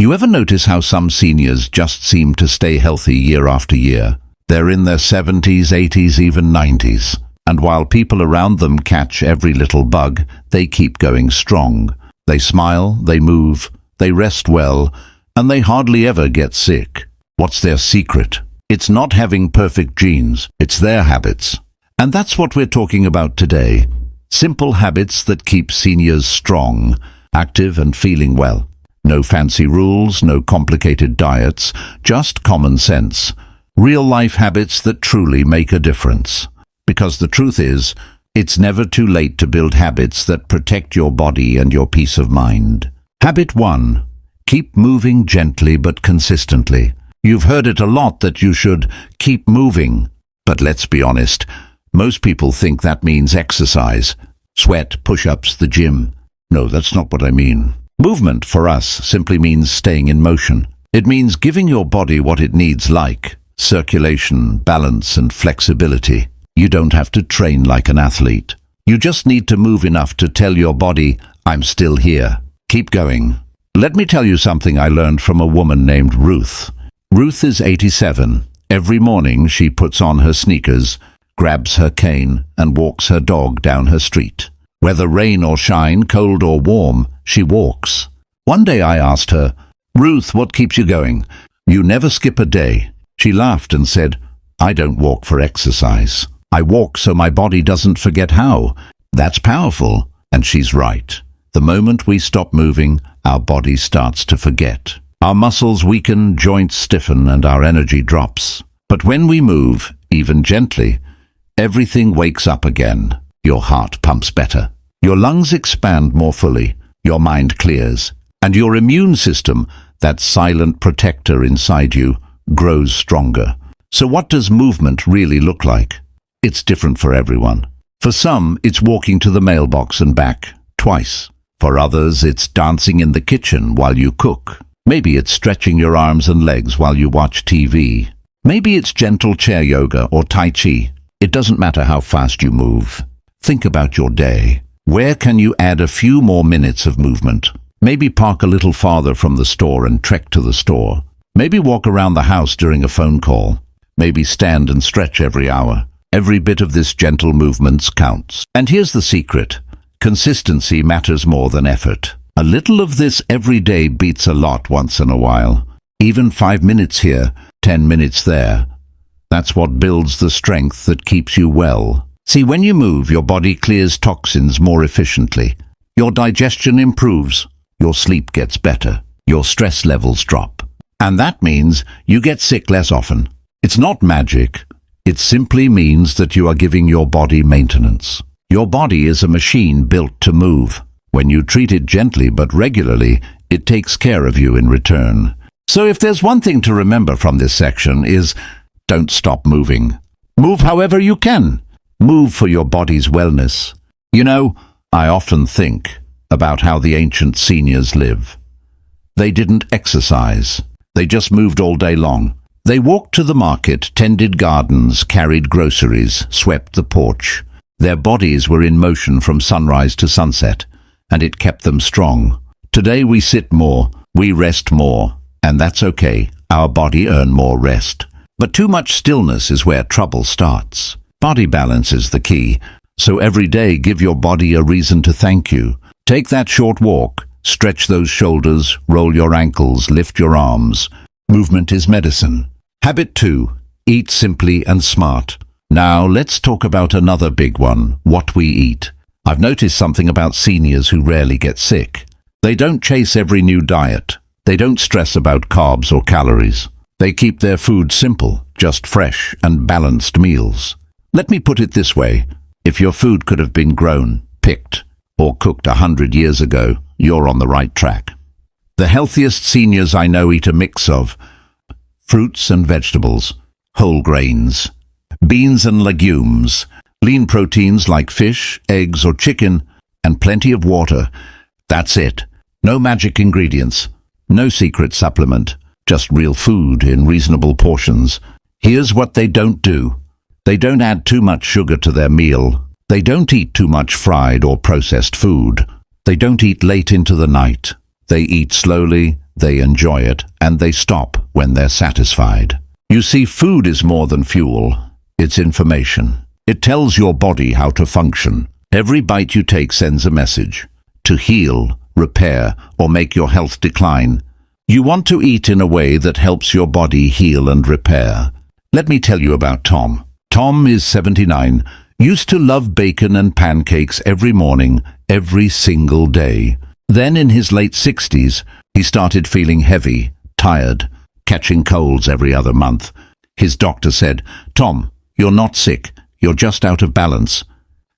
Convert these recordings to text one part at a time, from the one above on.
You ever notice how some seniors just seem to stay healthy year after year? They're in their 70s, 80s, even 90s. And while people around them catch every little bug, they keep going strong. They smile, they move, they rest well, and they hardly ever get sick. What's their secret? It's not having perfect genes, it's their habits. And that's what we're talking about today. Simple habits that keep seniors strong, active and feeling well. No fancy rules, no complicated diets, just common sense. Real-life habits that truly make a difference. Because the truth is, it's never too late to build habits that protect your body and your peace of mind. Habit 1. Keep moving gently but consistently. You've heard it a lot that you should keep moving. But let's be honest, most people think that means exercise. Sweat, push-ups, the gym. No, that's not what I mean. Movement, for us, simply means staying in motion. It means giving your body what it needs, like circulation, balance, and flexibility. You don't have to train like an athlete. You just need to move enough to tell your body, I'm still here. Keep going. Let me tell you something I learned from a woman named Ruth. Ruth is 87. Every morning she puts on her sneakers, grabs her cane, and walks her dog down her street. Whether rain or shine, cold or warm, she walks. One day I asked her, Ruth, what keeps you going? You never skip a day. She laughed and said, I don't walk for exercise. I walk so my body doesn't forget how. That's powerful. And she's right. The moment we stop moving, our body starts to forget. Our muscles weaken, joints stiffen, and our energy drops. But when we move, even gently, everything wakes up again. Your heart pumps better. Your lungs expand more fully. Your mind clears. And your immune system, that silent protector inside you, grows stronger. So what does movement really look like? It's different for everyone. For some, it's walking to the mailbox and back, twice. For others, it's dancing in the kitchen while you cook. Maybe it's stretching your arms and legs while you watch TV. Maybe it's gentle chair yoga or Tai Chi. It doesn't matter how fast you move. Think about your day. Where can you add a few more minutes of movement? Maybe park a little farther from the store and trek to the store. Maybe walk around the house during a phone call. Maybe stand and stretch every hour. Every bit of this gentle movement counts. And here's the secret. Consistency matters more than effort. A little of this every day beats a lot once in a while. Even 5 minutes here, 10 minutes there. That's what builds the strength that keeps you well. See, when you move, your body clears toxins more efficiently. Your digestion improves. Your sleep gets better. Your stress levels drop. And that means you get sick less often. It's not magic. It simply means that you are giving your body maintenance. Your body is a machine built to move. When you treat it gently but regularly, it takes care of you in return. So if there's one thing to remember from this section is, don't stop moving. Move however you can. Move for your body's wellness. You know, I often think about how the ancient seniors live. They didn't exercise. They just moved all day long. They walked to the market, tended gardens, carried groceries, swept the porch. Their bodies were in motion from sunrise to sunset, and it kept them strong. Today we sit more, we rest more, and that's okay. Our body earns more rest. But too much stillness is where trouble starts. Body balance is the key, so every day give your body a reason to thank you. Take that short walk, stretch those shoulders, roll your ankles, lift your arms. Movement is medicine. Habit 2. Eat simply and smart. Now let's talk about another big one, what we eat. I've noticed something about seniors who rarely get sick. They don't chase every new diet. They don't stress about carbs or calories. They keep their food simple, just fresh and balanced meals. Let me put it this way. If your food could have been grown, picked, or cooked 100 years ago, you're on the right track. The healthiest seniors I know eat a mix of fruits and vegetables, whole grains, beans and legumes, lean proteins like fish, eggs or chicken, and plenty of water. That's it. No magic ingredients, no secret supplement, just real food in reasonable portions. Here's what they don't do. They don't add too much sugar to their meal. They don't eat too much fried or processed food. They don't eat late into the night. They eat slowly, they enjoy it, and they stop when they're satisfied. You see, food is more than fuel. It's information. It tells your body how to function. Every bite you take sends a message. To heal, repair, or make your health decline, you want to eat in a way that helps your body heal and repair. Let me tell you about Tom. Tom is 79, used to love bacon and pancakes every morning, every single day. Then in his late 60s, he started feeling heavy, tired, catching colds every other month. His doctor said, "Tom, you're not sick, you're just out of balance."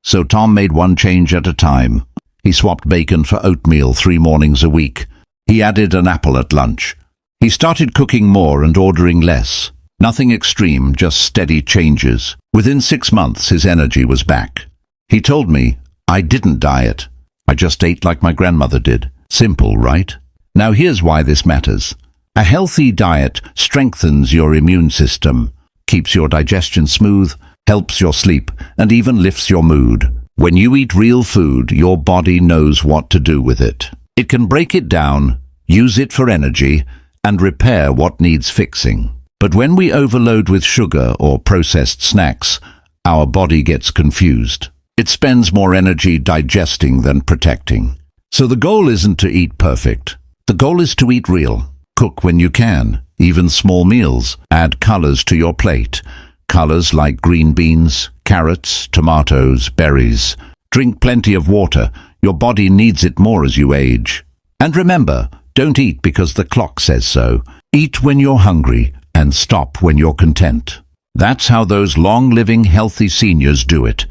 So Tom made one change at a time. He swapped bacon for oatmeal 3 mornings a week. He added an apple at lunch. He started cooking more and ordering less. Nothing extreme, just steady changes. Within 6 months, his energy was back. He told me, "I didn't diet. I just ate like my grandmother did." Simple, right? Now here's why this matters. A healthy diet strengthens your immune system, keeps your digestion smooth, helps your sleep, and even lifts your mood. When you eat real food, your body knows what to do with it. It can break it down, use it for energy, and repair what needs fixing. But when we overload with sugar or processed snacks, our body gets confused. It spends more energy digesting than protecting. So the goal isn't to eat perfect. The goal is to eat real. Cook when you can, even small meals. Add colors to your plate. Colors like green beans, carrots, tomatoes, berries. Drink plenty of water. Your body needs it more as you age. And remember, don't eat because the clock says so. Eat when you're hungry and stop when you're content. That's how those long-living, healthy seniors do it.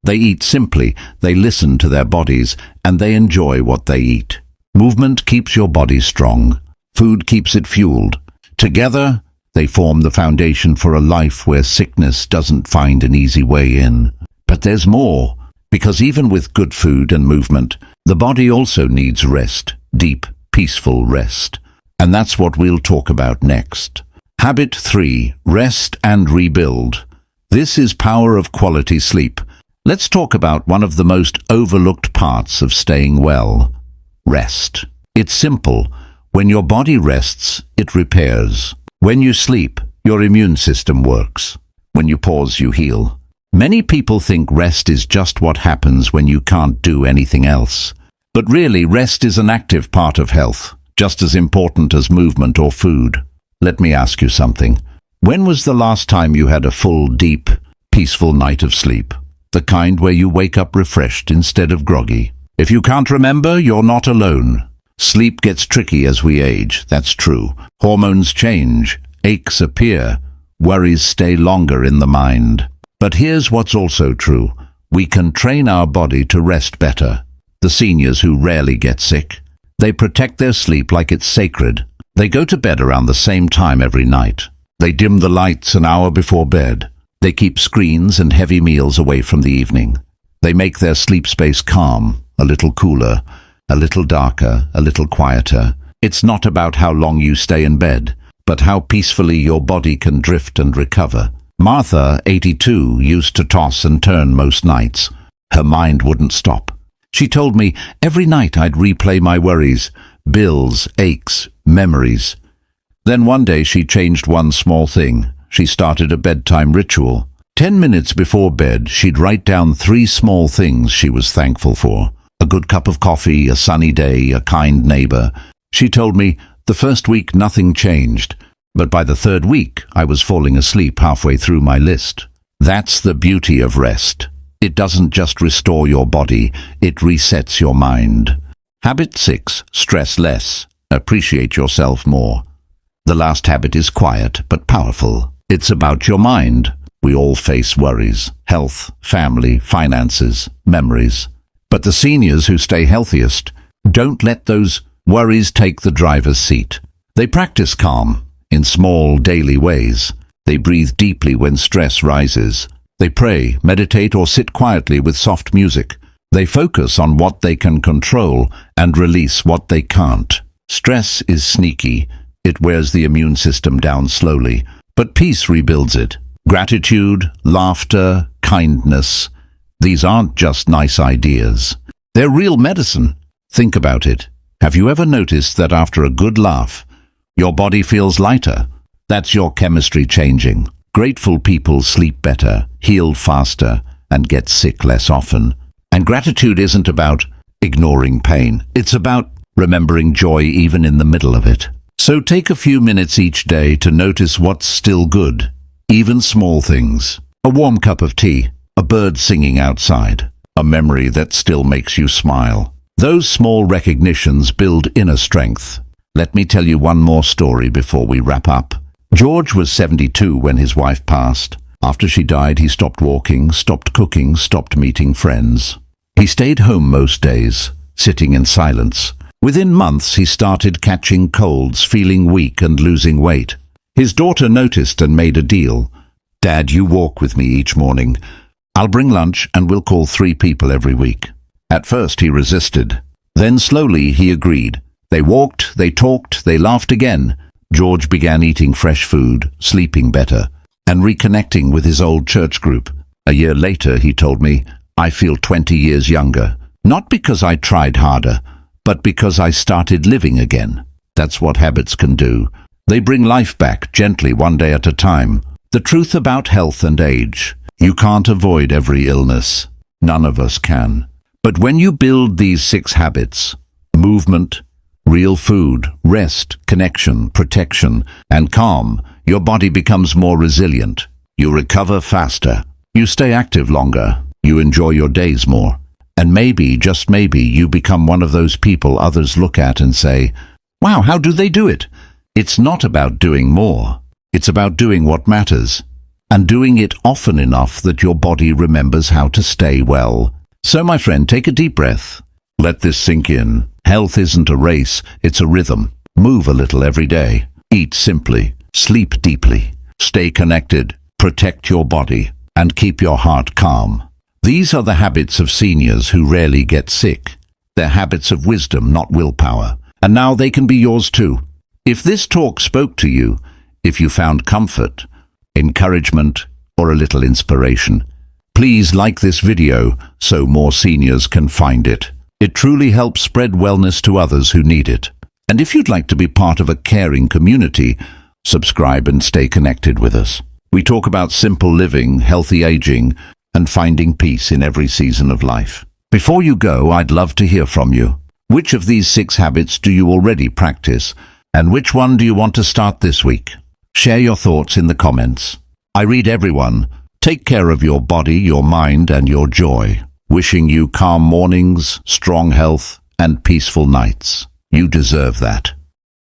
They eat simply, they listen to their bodies, and they enjoy what they eat. Movement keeps your body strong. Food keeps it fueled. Together, they form the foundation for a life where sickness doesn't find an easy way in. But there's more, because even with good food and movement, the body also needs rest, deep, peaceful rest. And that's what we'll talk about next. Habit 3. Rest and rebuild. This is power of quality sleep. Let's talk about one of the most overlooked parts of staying well. Rest. It's simple. When your body rests, it repairs. When you sleep, your immune system works. When you pause, you heal. Many people think rest is just what happens when you can't do anything else. But really, rest is an active part of health, just as important as movement or food. Let me ask you something. When was the last time you had a full, deep, peaceful night of sleep? The kind where you wake up refreshed instead of groggy. If you can't remember, you're not alone. Sleep gets tricky as we age, that's true. Hormones change, aches appear, worries stay longer in the mind. But here's what's also true. We can train our body to rest better. The seniors who rarely get sick, they protect their sleep like it's sacred. They go to bed around the same time every night. They dim the lights an hour before bed. They keep screens and heavy meals away from the evening. They make their sleep space calm, a little cooler, a little darker, a little quieter. It's not about how long you stay in bed, but how peacefully your body can drift and recover. Martha, 82, used to toss and turn most nights. Her mind wouldn't stop. She told me every night I'd replay my worries, bills, aches, memories. Then one day she changed one small thing. She started a bedtime ritual. 10 minutes before bed, she'd write down 3 small things she was thankful for. A good cup of coffee, a sunny day, a kind neighbor. She told me the first week nothing changed, but by the 3rd week I was falling asleep halfway through my list. That's the beauty of rest. It doesn't just restore your body, it resets your mind. Habit 6. Stress less. Appreciate yourself more. The last habit is quiet but powerful. It's about your mind. We all face worries, health, family, finances, memories. But the seniors who stay healthiest don't let those worries take the driver's seat. They practice calm in small daily ways. They breathe deeply when stress rises. They pray, meditate, or sit quietly with soft music. They focus on what they can control and release what they can't. Stress is sneaky. It wears the immune system down slowly, but peace rebuilds it. Gratitude, laughter, kindness. These aren't just nice ideas. They're real medicine. Think about it. Have you ever noticed that after a good laugh, Your body feels lighter. That's your chemistry changing. Grateful people sleep better, heal faster, and get sick less often. And gratitude isn't about ignoring pain. It's about remembering joy even in the middle of it. So take a few minutes each day to notice what's still good. Even small things. A warm cup of tea, a bird singing outside, a memory that still makes you smile. Those small recognitions build inner strength. Let me tell you one more story before we wrap up. George was 72 when his wife passed. After she died, he stopped walking, stopped cooking, stopped meeting friends. He stayed home most days, sitting in silence. Within months, he started catching colds, feeling weak and losing weight. His daughter noticed and made a deal. "Dad, you walk with me each morning. I'll bring lunch and we'll call 3 people every week." At first, he resisted. Then slowly, he agreed. They walked, they talked, they laughed again. George began eating fresh food, sleeping better, and reconnecting with his old church group. A year later, he told me, "I feel 20 years younger, not because I tried harder, but because I started living again." That's what habits can do. They bring life back gently, one day at a time. The truth about health and age: you can't avoid every illness. None of us can. But when you build these 6 habits, movement, real food, rest, connection, protection, and calm, your body becomes more resilient. You recover faster. You stay active longer. You enjoy your days more. And maybe, just maybe, you become one of those people others look at and say, "Wow, how do they do it?" It's not about doing more. It's about doing what matters, and doing it often enough that your body remembers how to stay well. So, my friend, take a deep breath. Let this sink in. Health isn't a race, it's a rhythm. Move a little every day. Eat simply. Sleep deeply. Stay connected. Protect your body. And keep your heart calm. These are the habits of seniors who rarely get sick. They're habits of wisdom, not willpower. And now they can be yours too. If this talk spoke to you, if you found comfort, encouragement, or a little inspiration, please like this video so more seniors can find it. It truly helps spread wellness to others who need it. And if you'd like to be part of a caring community, subscribe and stay connected with us. We talk about simple living, healthy aging, and finding peace in every season of life. Before you go, I'd love to hear from you. Which of these 6 habits do you already practice, and which one do you want to start this week? Share your thoughts in the comments. I read everyone. Take care of your body, your mind, and your joy. Wishing you calm mornings, strong health, and peaceful nights. You deserve that.